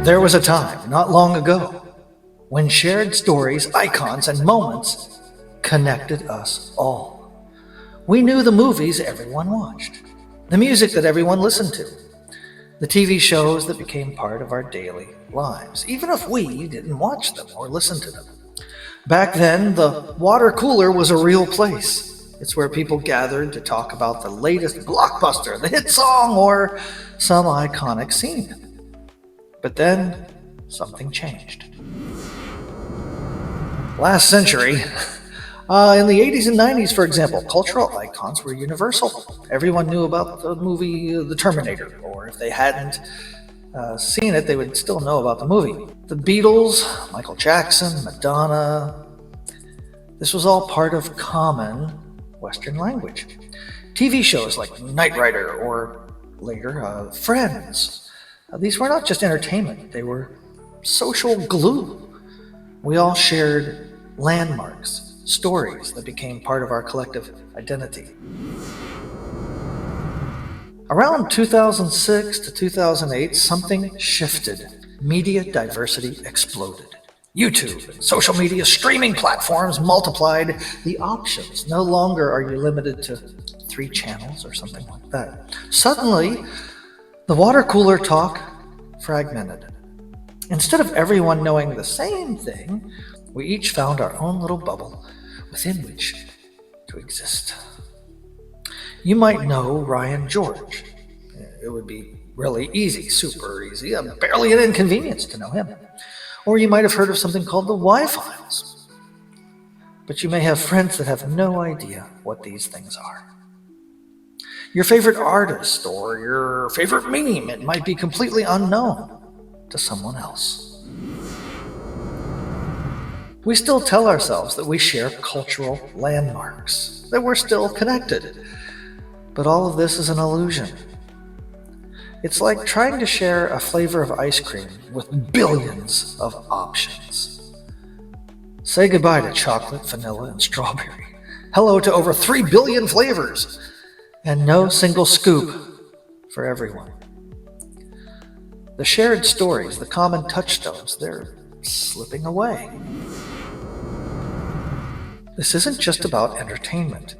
There was a time, not long ago, when shared stories, icons, and moments connected us all. We knew the movies everyone watched, the music that everyone listened to, the TV shows that became part of our daily lives, even if we didn't watch them or listen to them. Back then, the water cooler was a real place. It's where people gathered to talk about the latest blockbuster, the hit song, or some iconic scene. But then, something changed. Last century, in the 80s and 90s, for example, cultural icons were universal. Everyone knew about the movie The Terminator, or if they hadn't seen it, they would still know about the movie. The Beatles, Michael Jackson, Madonna. This was all part of common Western language. TV shows like Knight Rider or later Friends. These were not just entertainment, they were social glue. We all shared landmarks, stories that became part of our collective identity. Around 2006 to 2008, something shifted. Media diversity exploded. YouTube and social media streaming platforms multiplied the options. No longer are you limited to 3 channels or something like that. Suddenly, the water cooler talk fragmented. Instead of everyone knowing the same thing, we each found our own little bubble within which to exist. You might know Ryan George. It would be really easy, super easy, barely an inconvenience to know him. Or you might have heard of something called the Y-Files. But you may have friends that have no idea what these things are. Your favorite artist or your favorite meme, it might be completely unknown to someone else. We still tell ourselves that we share cultural landmarks, that we're still connected. But all of this is an illusion. It's like trying to share a flavor of ice cream with billions of options. Say goodbye to chocolate, vanilla, and strawberry. Hello to over 3 billion flavors. And no single scoop for everyone. The shared stories, the common touchstones, they're slipping away. This isn't just about entertainment.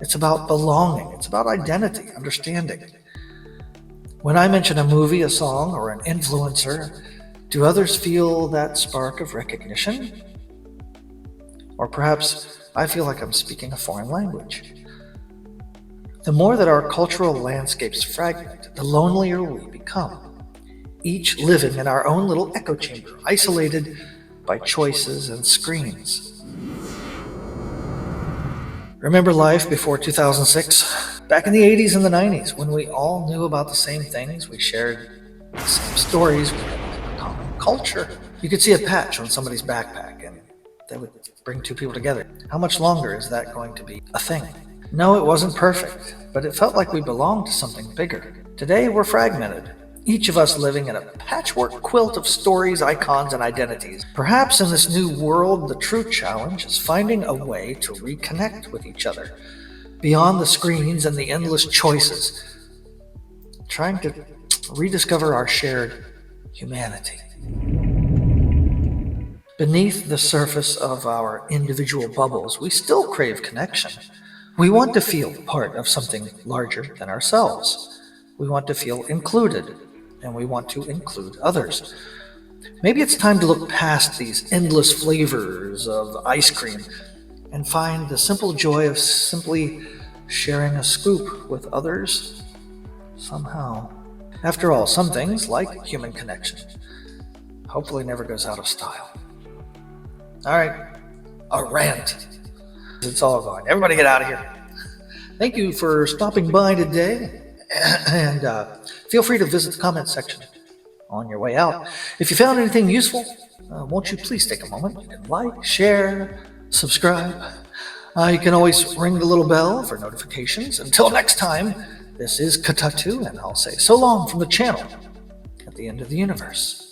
It's about belonging. It's about identity, understanding. When I mention a movie, a song, or an influencer, do others feel that spark of recognition? Or perhaps I feel like I'm speaking a foreign language. The more that our cultural landscapes fragment, the lonelier we become, each living in our own little echo chamber, isolated by choices and screens. Remember life before 2006? Back in the 80s and the 90s, when we all knew about the same things, we shared the same stories, we had a common culture. You could see a patch on somebody's backpack, and that would bring 2 people together. How much longer is that going to be a thing? No, it wasn't perfect, but it felt like we belonged to something bigger. Today, we're fragmented, each of us living in a patchwork quilt of stories, icons, and identities. Perhaps in this new world, the true challenge is finding a way to reconnect with each other, beyond the screens and the endless choices, trying to rediscover our shared humanity. Beneath the surface of our individual bubbles, we still crave connection. We want to feel part of something larger than ourselves. We want to feel included, and we want to include others. Maybe it's time to look past these endless flavors of ice cream and find the simple joy of simply sharing a scoop with others somehow. After all, some things, like human connection, hopefully never goes out of style. All right, a rant. It's all gone. Everybody get out of here. Thank you for stopping by today. And feel free to visit the comment section on your way out. If you found anything useful, won't you please take a moment? You can like, share, subscribe. You can always ring the little bell for notifications. Until next time, this is Katatu, and I'll say so long from the channel at the end of the universe.